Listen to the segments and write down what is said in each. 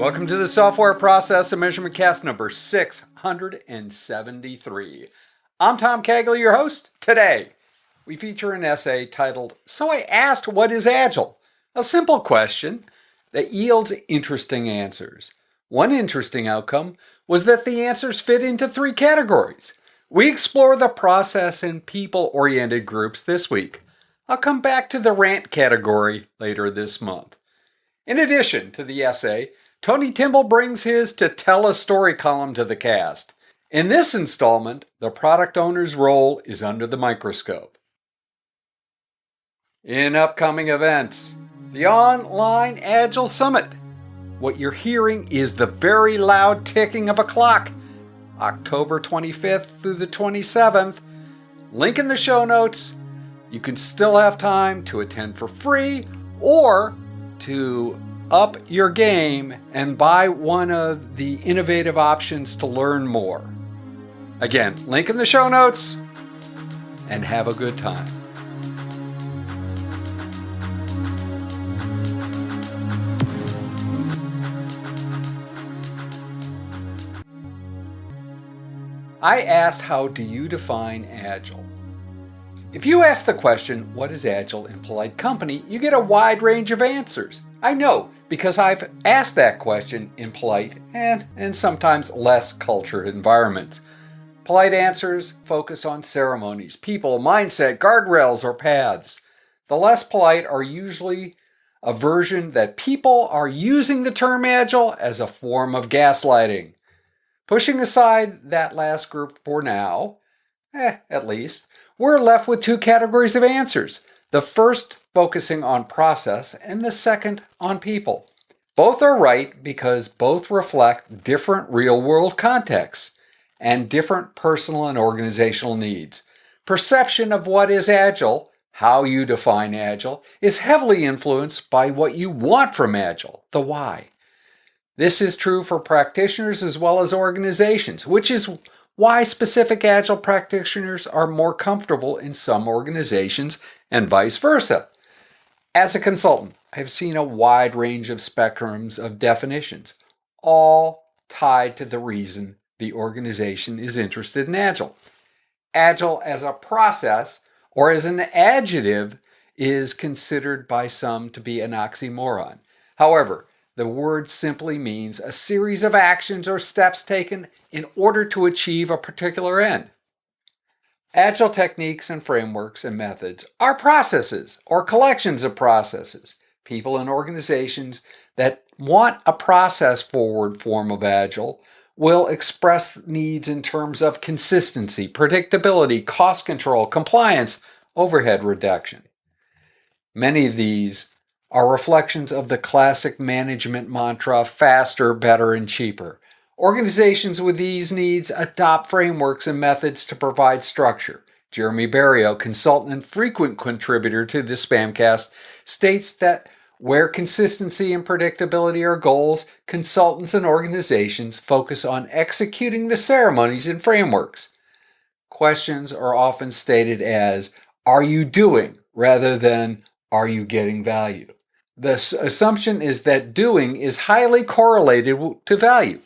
Welcome to the Software Process and Measurement Cast number 673. I'm Tom Cagley, your host. Today, we feature an essay titled, So I Asked What is Agile? A simple question that yields interesting answers. One interesting outcome was that the answers fit into three categories. We explore the process and people-oriented groups this week. I'll come back to the rant category later this month. In addition to the essay, Tony Timbol brings his To Tell a Story column to the cast. In this installment, the product owner's role is under the microscope. In upcoming events, the Online Agile Summit. What you're hearing is the very loud ticking of a clock. October 25th through the 27th. Link in the show notes. You can still have time to attend for free or to up your game and buy one of the innovative options to learn more. Again, link in the show notes, and have a good time. I asked, how do you define Agile? If you ask the question, what is Agile in polite company, you get a wide range of answers. I know, because I've asked that question in polite and sometimes less cultured environments. Polite answers focus on ceremonies, people, mindset, guardrails, or paths. The less polite are usually a version that people are using the term Agile as a form of gaslighting. Pushing aside that last group for now, at least, we're left with two categories of answers. The first focusing on process and the second on people. Both are right because both reflect different real-world contexts and different personal and organizational needs. Perception of what is Agile, how you define Agile, is heavily influenced by what you want from Agile, the why. This is true for practitioners as well as organizations, which is why specific Agile practitioners are more comfortable in some organizations and vice versa. As a consultant, I've seen a wide range of spectrums of definitions, all tied to the reason the organization is interested in Agile. Agile as a process or as an adjective is considered by some to be an oxymoron. However, the word simply means a series of actions or steps taken in order to achieve a particular end. Agile techniques and frameworks and methods are processes or collections of processes. People and organizations that want a process-forward form of Agile will express needs in terms of consistency, predictability, cost control, compliance, overhead reduction. Many of these are reflections of the classic management mantra, faster, better, and cheaper. Organizations with these needs adopt frameworks and methods to provide structure. Jeremy Barrio, consultant and frequent contributor to the SPaMCAST, states that where consistency and predictability are goals, consultants and organizations focus on executing the ceremonies and frameworks. Questions are often stated as, are you doing, rather than, are you getting value? The assumption is that doing is highly correlated to value.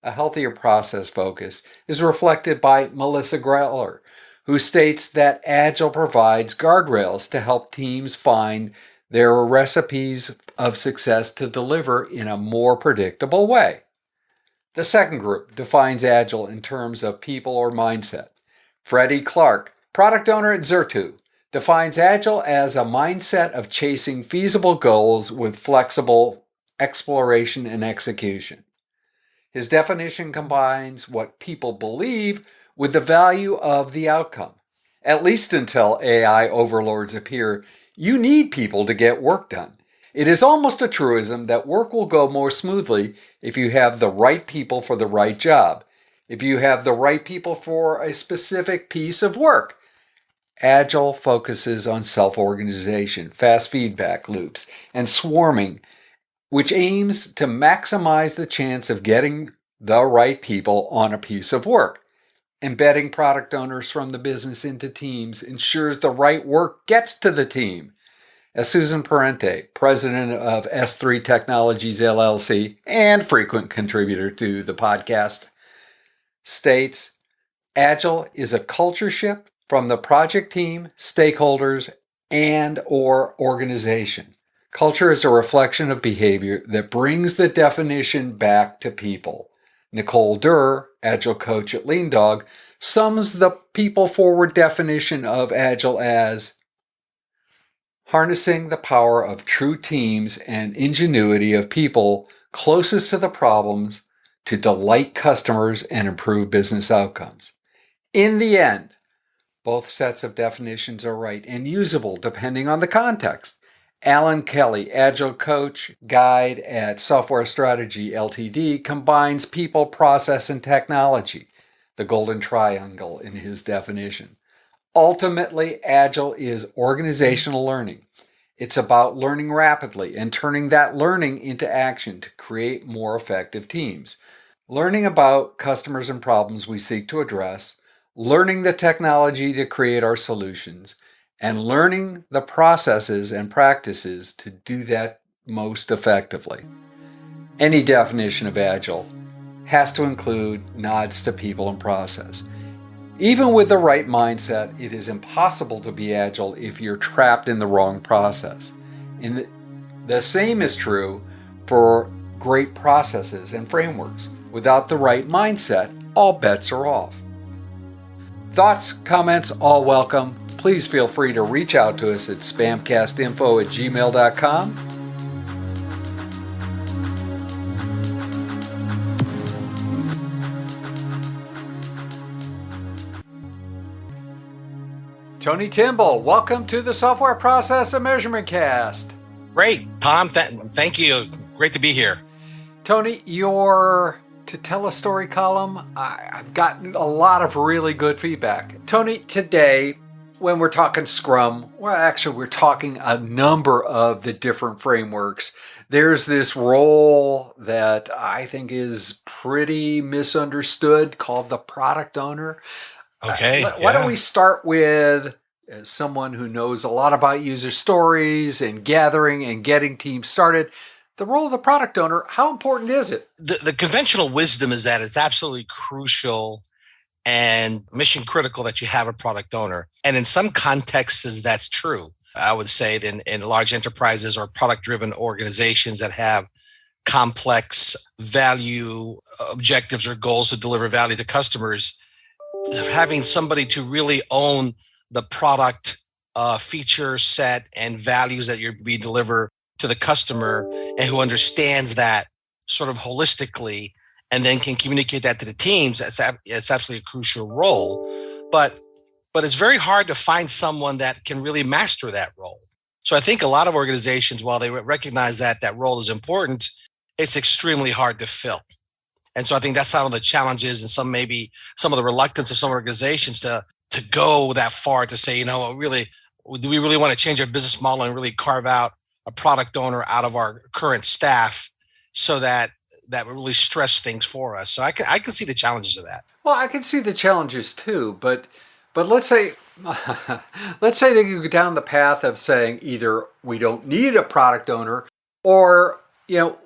A healthier process focus is reflected by Melissa Greller, who states that Agile provides guardrails to help teams find their recipes of success to deliver in a more predictable way. The second group defines Agile in terms of people or mindset. Freddie Clark, product owner at Zertu, defines Agile as a mindset of chasing feasible goals with flexible exploration and execution. His definition combines what people believe with the value of the outcome. At least until AI overlords appear, you need people to get work done. It is almost a truism that work will go more smoothly if you have the right people for the right job, if you have the right people for a specific piece of work. Agile focuses on self-organization, fast feedback loops, and swarming, which aims to maximize the chance of getting the right people on a piece of work. Embedding product owners from the business into teams ensures the right work gets to the team. As Susan Parente, president of S3 Technologies LLC and frequent contributor to the podcast, states, Agile is a culture shift from the project team, stakeholders, and/or organization. Culture is a reflection of behavior that brings the definition back to people. Nicole Durr, Agile coach at Lean Dog, sums the people-forward definition of Agile as harnessing the power of true teams and ingenuity of people closest to the problems to delight customers and improve business outcomes. In the end, both sets of definitions are right and usable depending on the context. Alan Kelly, Agile Coach Guide at Software Strategy Ltd, combines people, process, and technology, the golden triangle in his definition. Ultimately, Agile is organizational learning. It's about learning rapidly and turning that learning into action to create more effective teams. Learning about customers and problems we seek to address, learning the technology to create our solutions, and learning the processes and practices to do that most effectively. Any definition of Agile has to include nods to people and process. Even with the right mindset, it is impossible to be Agile if you're trapped in the wrong process. And the same is true for great processes and frameworks. Without the right mindset, all bets are off. Thoughts, comments, all welcome. Please feel free to reach out to us at spamcastinfo@gmail.com. Tony Timbol, welcome to the Software Process and Measurement Cast. Great, Tom. Thank you. Great to be here. Tony, your To Tell a Story column, I've gotten a lot of really good feedback. Tony, today, when we're talking Scrum, we're talking a number of the different frameworks. There's this role that I think is pretty misunderstood called the product owner. Okay. Why don't we start with someone who knows a lot about user stories and gathering and getting teams started. The role of the product owner, how important is it? The conventional wisdom is that it's absolutely crucial and mission critical that you have a product owner. And in some contexts, that's true. I would say that in large enterprises or product-driven organizations that have complex value objectives or goals to deliver value to customers, having somebody to really own the product feature set and values that you're being delivered to the customer and who understands that sort of holistically and then can communicate that to the teams, it's absolutely a crucial role. But it's very hard to find someone that can really master that role. So I think a lot of organizations, while they recognize that role is important, it's extremely hard to fill. And so I think that's some of the challenges and some of the reluctance of some organizations to go that far to say, really, do we really want to change our business model and really carve out a product owner out of our current staff so that would really stress things for us. So I can see the challenges of that. Well, I can see the challenges too, but let's say they go down the path of saying either we don't need a product owner or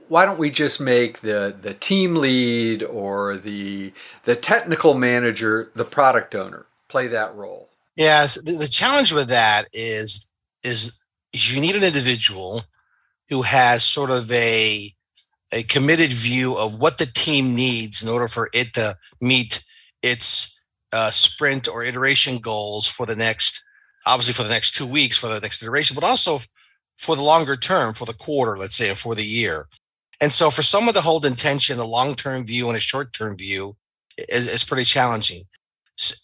why don't we just make the team lead or the technical manager the product owner, play that role? Yes, the challenge with that is you need an individual who has sort of a committed view of what the team needs in order for it to meet its sprint or iteration goals for the next 2 weeks, for the next iteration, but also for the longer term, for the quarter, let's say, or for the year. And so for someone to hold intention, a long-term view and a short-term view is pretty challenging.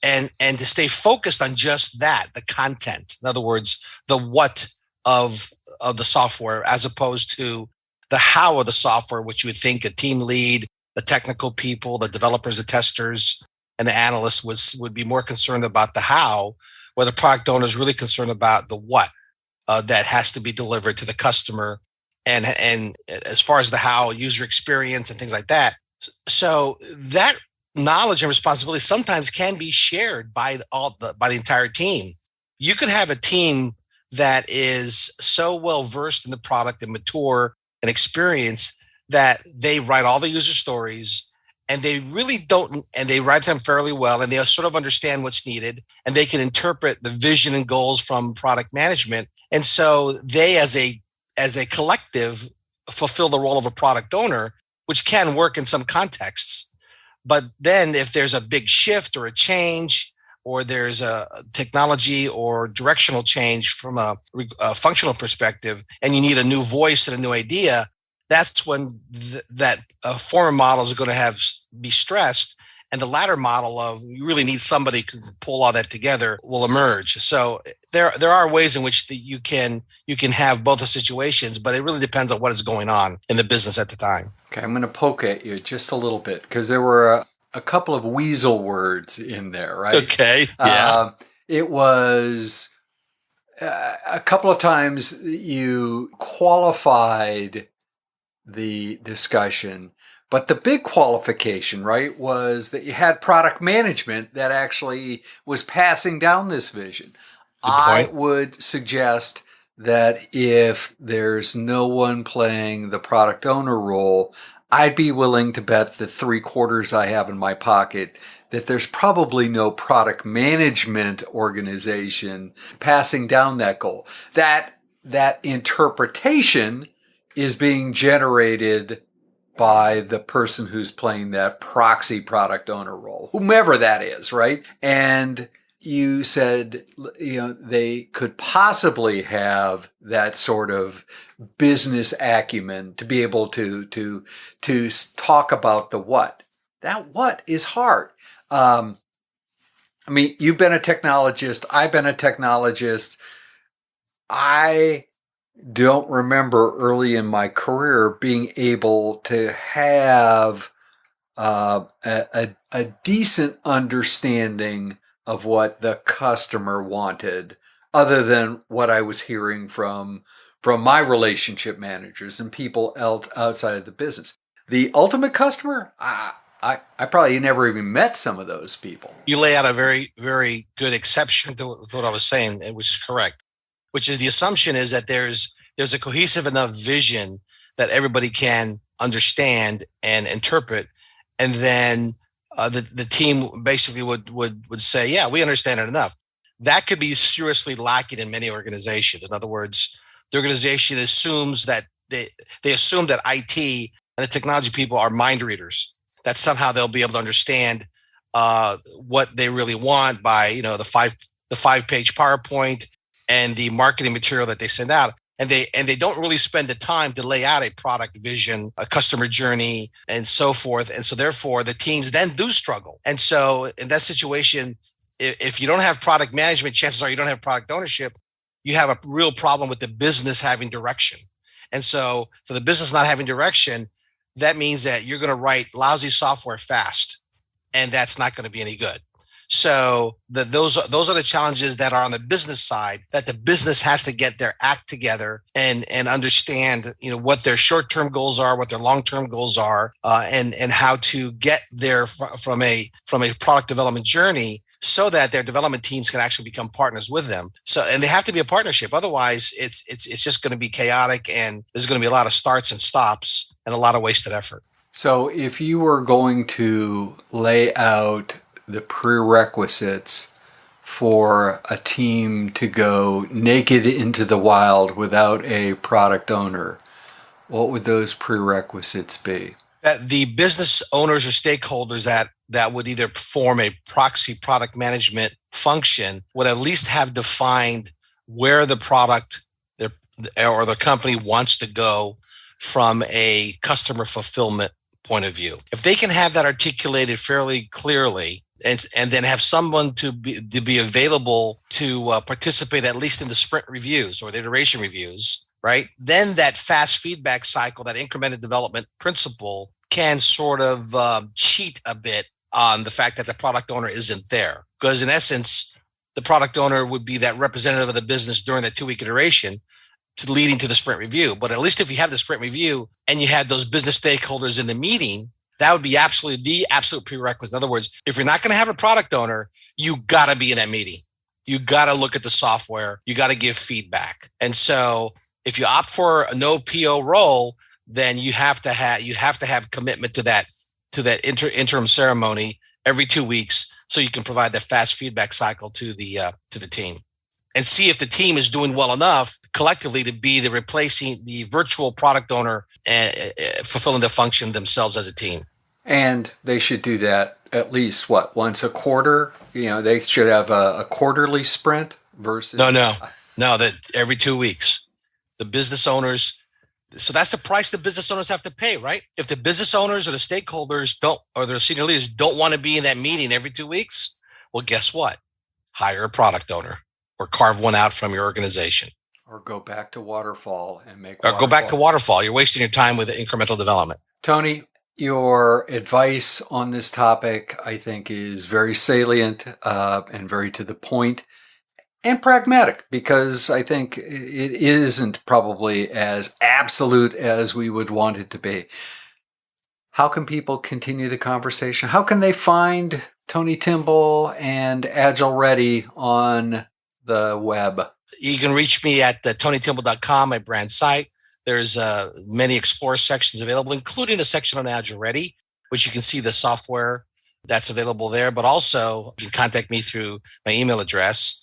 And to stay focused on just that, the content, in other words, the what of the software, as opposed to the how of the software, which you would think a team lead, the technical people, the developers, the testers, and the analysts would be more concerned about the how, where the product owner is really concerned about the what that has to be delivered to the customer. And as far as the how, user experience and things like that. So that knowledge and responsibility sometimes can be shared by the entire team. You could have a team that is so well versed in the product and mature and experienced that they write all the user stories, and they really don't, and they write them fairly well, and they sort of understand what's needed, and they can interpret the vision and goals from product management. And so they, as a collective, fulfill the role of a product owner, which can work in some contexts. But then if there's a big shift or a change, or there's a technology or directional change from a functional perspective, and you need a new voice and a new idea, that's when that former model is going to be stressed, and the latter model of you really need somebody who can pull all that together will emerge. So there are ways in which you can have both the situations, but it really depends on what is going on in the business at the time. Okay, I'm going to poke at you just a little bit because there were a couple of weasel words in there, right? Okay, yeah. It was a couple of times you qualified the discussion, but the big qualification, right, was that you had product management that actually was passing down this vision. I would suggest that if there's no one playing the product owner role, I'd be willing to bet the 3/4 I have in my pocket that there's probably no product management organization passing down that goal. That interpretation is being generated by the person who's playing that proxy product owner role, whomever that is, right? And you said, they could possibly have that sort of business acumen to be able to talk about the what. That what is hard. You've been a technologist. I've been a technologist. I don't remember early in my career being able to have a decent understanding of what the customer wanted, other than what I was hearing from my relationship managers and people outside of the business. The ultimate customer, I probably never even met some of those people. You lay out a very, very good exception to what I was saying, which is correct, which is the assumption is that there's a cohesive enough vision that everybody can understand and interpret. And then the team basically would say, yeah, we understand it enough. That could be seriously lacking in many organizations. In other words, the organization assumes that they assume that IT and the technology people are mind readers, that somehow they'll be able to understand what they really want by, the 5-page PowerPoint and the marketing material that they send out. And they don't really spend the time to lay out a product vision, a customer journey, and so forth. And so therefore the teams then do struggle. And so in that situation, if you don't have product management, chances are you don't have product ownership. You have a real problem with the business having direction. And so for the business not having direction, that means that you're going to write lousy software fast, and that's not going to be any good. So those are the challenges that are on the business side, that the business has to get their act together and understand, what their short-term goals are, what their long-term goals are, and how to get there from a product development journey, so that their development teams can actually become partners with them. So, and they have to be a partnership. Otherwise, it's just going to be chaotic, and there's going to be a lot of starts and stops and a lot of wasted effort. So if you were going to lay out the prerequisites for a team to go naked into the wild without a product owner, what would those prerequisites be? That the business owners or stakeholders that would either perform a proxy product management function would at least have defined where the product or the company wants to go from a customer fulfillment point of view. If they can have that articulated fairly clearly, and then have someone to be available to participate at least in the sprint reviews or the iteration reviews, right? Then that fast feedback cycle, that incremental development principle, can sort of cheat a bit on the fact that the product owner isn't there. Because in essence, the product owner would be that representative of the business during the 2-week iteration leading to the sprint review. But at least if you have the sprint review and you had those business stakeholders in the meeting, that would be the absolute prerequisite. In other words, if you're not going to have a product owner, you got to be in that meeting. You got to look at the software. You got to give feedback. And so if you opt for a no PO role, then you have to have commitment to that interim ceremony every 2 weeks, so you can provide that fast feedback cycle to the team, and see if the team is doing well enough collectively to be the replacing the virtual product owner and fulfilling the function themselves as a team. And they should do that at least, once a quarter? They should have a quarterly sprint versus... No, that every 2 weeks. The business owners, so that's the price the business owners have to pay, right? If the business owners or the stakeholders or their senior leaders don't want to be in that meeting every 2 weeks, well, guess what? Hire a product owner or carve one out from your organization. Or go back to waterfall and make Or go back to waterfall. You're wasting your time with incremental development. Tony, your advice on this topic, I think, is very salient and very to the point and pragmatic, because I think it isn't probably as absolute as we would want it to be. How can people continue the conversation? How can they find Tony Timbol and Agile Ready on the web? You can reach me at tonytimbol.com, my brand site. There's many Explore sections available, including a section on Agile Ready, which you can see the software that's available there. But also, you can contact me through my email address.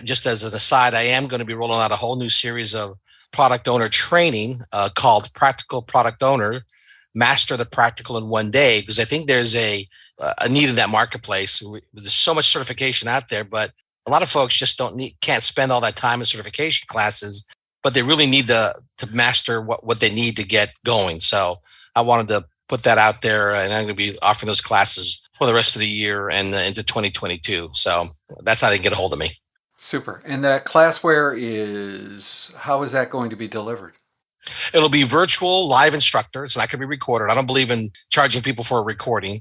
Just as an aside, I am going to be rolling out a whole new series of product owner training called Practical Product Owner, Master the Practical in 1 day, because I think there's a need in that marketplace. There's so much certification out there, but a lot of folks just can't spend all that time in certification classes, but they really need to master what they need to get going. So I wanted to put that out there, and I'm going to be offering those classes for the rest of the year and into 2022. So that's how they can get a hold of me. Super. And that classware how is that going to be delivered? It'll be virtual live instructor. It's not going to be recorded. I don't believe in charging people for a recording.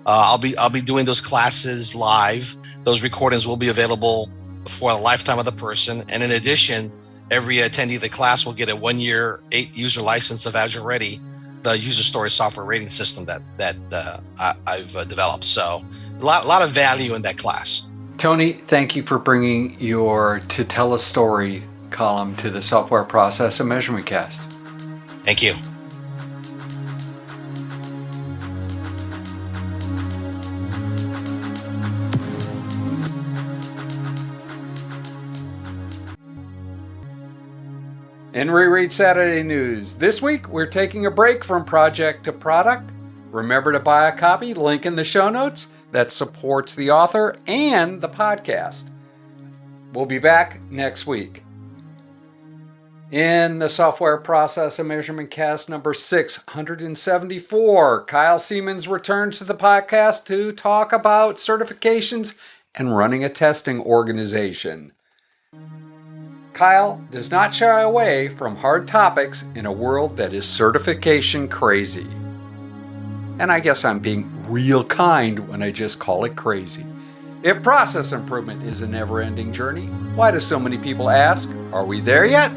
I'll be doing those classes live. Those recordings will be available for the lifetime of the person. And in addition, every attendee of the class will get a 1 year 8-user license of Agile Ready, the user story software rating system that I've developed. So a lot of value in that class. Tony, thank you for bringing your To Tell a Story column to the Software Process and Measurement Cast. Thank you. In Reread Saturday News, this week we're taking a break from project to product. Remember to buy a copy, link in the show notes, that supports the author and the podcast. We'll be back next week. In the Software Process and Measurement Cast number 674, Kyle Siemens returns to the podcast to talk about certifications and running a testing organization. Kyle does not shy away from hard topics in a world that is certification crazy. And I guess I'm being real kind when I just call it crazy. If process improvement is a never-ending journey, why do so many people ask, are we there yet?